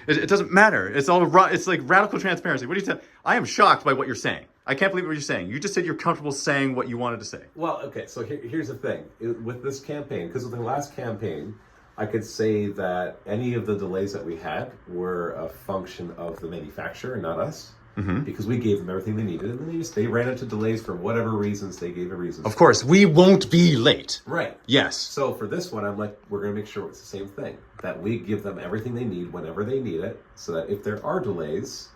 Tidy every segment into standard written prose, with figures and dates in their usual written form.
It doesn't matter. It's all it's like radical transparency. What do you say? I am shocked by what you're saying. I can't believe what you're saying. You just said you're comfortable saying what you wanted to say. Well, okay, so here's the thing. With this campaign, because with the last campaign, I could say that any of the delays that we had were a function of the manufacturer, not us. Because we gave them everything they needed, and then they ran into delays for whatever reasons. They gave a reason. Of course, we won't be late. Right. Yes. So for this one, I'm like, we're going to make sure it's the same thing. That we give them everything they need whenever they need it, so that if there are delays,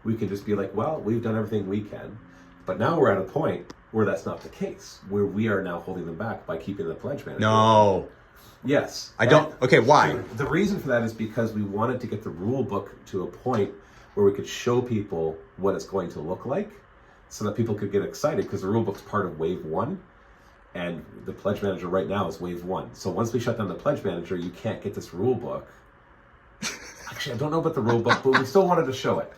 we can just be like, well, we've done everything we can. But now we're at a point where that's not the case, where we are now holding them back by keeping the pledge manager. No. Yes. I don't. Okay, why? The reason for that is because we wanted to get the rule book to a point where we could show people what it's going to look like so that people could get excited, because the rule book's part of wave 1 and the pledge manager right now is wave 1. So once we shut down the pledge manager, you can't get this rule book. Actually, I don't know about the rule book, but we still wanted to show it.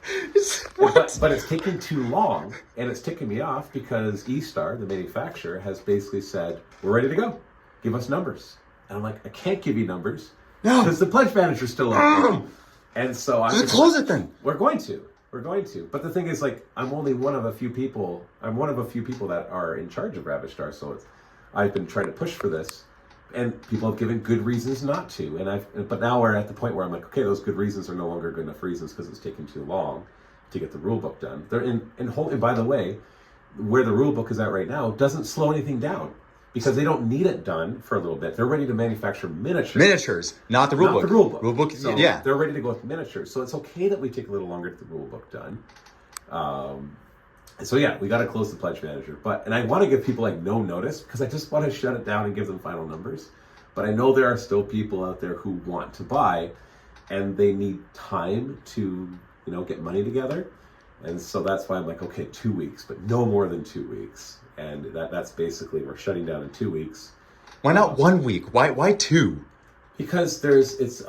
But it's taking too long, and it's ticking me off because E-Star, the manufacturer, has basically said, we're ready to go. Give us numbers. And I'm like, I can't give you numbers because the pledge manager's still open. And so I'm just close it then. We're going to. But the thing is, like, I'm one of a few people that are in charge of Ravistar. So I've been trying to push for this, and people have given good reasons not to. But now we're at the point where I'm like, okay, those good reasons are no longer good enough reasons because it's taking too long to get the rule book done. And by the way, where the rule book is at right now doesn't slow anything down. Because they don't need it done for a little bit. They're ready to manufacture miniatures. Miniatures, not the rule book. Not the rule book. Rule book, so yeah. They're ready to go with miniatures. So it's okay that we take a little longer to get the rule book done. So yeah, we got to close the pledge manager. And I want to give people like no notice because I just want to shut it down and give them final numbers. But I know there are still people out there who want to buy, and they need time to get money together. And so that's why I'm like, okay, 2 weeks, but no more than 2 weeks. And that's basically, we're shutting down in 2 weeks. Why not 1 week? Why 2? Because it's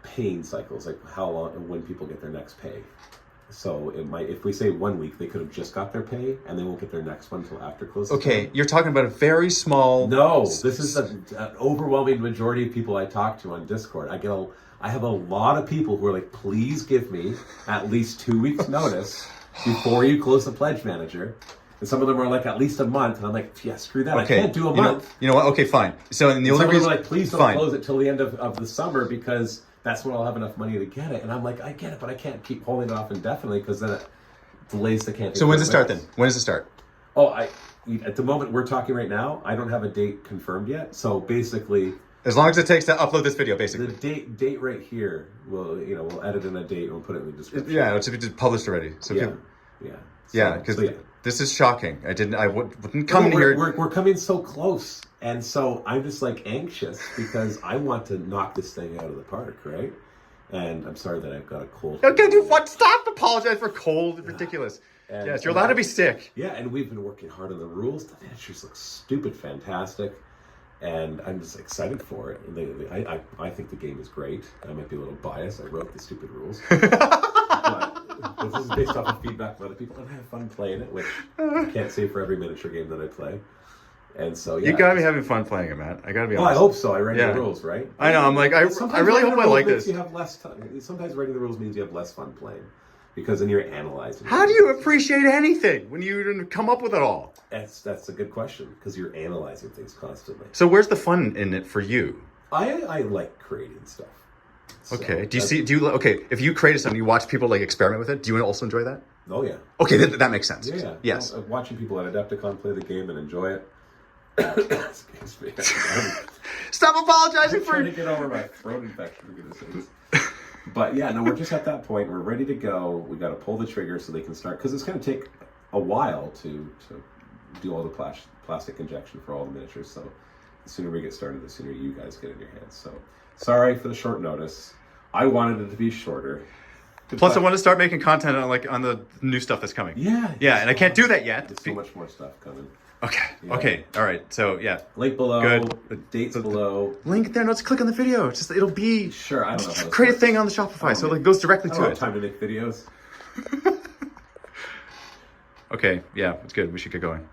paying cycles, like how long and when people get their next pay. So if we say 1 week, they could have just got their pay and they won't get their next one until after closing. Okay, you're talking about a very small. No, this is an overwhelming majority of people I talk to on Discord. I have a lot of people who are like, please give me at least 2 weeks notice before you close the pledge manager. And some of them are like at least a month, and I'm like, yeah, screw that. Okay. I can't do a month. You know what? Okay, fine. So in the only reason, like, please don't close it till the end of the summer because that's when I'll have enough money to get it. And I'm like, I get it, but I can't keep holding it off indefinitely because then it delays the campaign. So when's it start then? When does it start? Oh, at the moment we're talking right now, I don't have a date confirmed yet. So basically, as long as it takes to upload this video, basically. The date right here, we'll edit in a date and we'll put it in the description. Yeah, it's just published already. So yeah. Because this is shocking. I wouldn't come in here. We're coming so close, and so I'm just like anxious because I want to knock this thing out of the park, right? And I'm sorry that I've got a cold. Okay, dude, what? Stop apologizing for cold. It's ridiculous. Yes, you're allowed to be sick. Yeah, and we've been working hard on the rules. The miniatures look stupid fantastic, and I'm just excited for it. I think the game is great. I might be a little biased. I wrote the stupid rules. But this is based off of feedback from other people, and I have fun playing it, which I can't say for every miniature game that I play. And so, yeah. You gotta be having fun playing it, Matt. I gotta be honest. Well, I hope so. I read the rules, right? I know. I'm like, I really hope I like this. You have less time. Sometimes writing the rules means you have less fun playing because then you're analyzing. How do you appreciate anything when you didn't come up with it all? That's a good question because you're analyzing things constantly. So where's the fun in it for you? I like creating stuff. Okay. If you created something, you watch people like experiment with it. Do you also enjoy that? Oh yeah. Okay, that makes sense. Yeah. Yes. Watching people at Adepticon play the game and enjoy it. Excuse me. Stop apologizing I'm trying to get over my throat infection, for goodness sakes. But yeah, no, we're just at that point. We're ready to go. We got to pull the trigger so they can start, because it's going to take a while to do all the plastic injection for all the miniatures. So the sooner we get started, the sooner you guys get in your hands. So sorry for the short notice. I wanted it to be shorter. Plus, I want to start making content on the new stuff that's coming. Yeah. Yeah, and I can't do that yet. There's so much more stuff coming. Okay. Yeah. Okay. All right. So yeah. Link below. Good. The dates below. Link there. No, just click on the video. It'll be. Sure. I don't know. How create a thing on the Shopify, so it goes directly to it. I don't have time to make videos. Okay. Yeah, it's good. We should get going.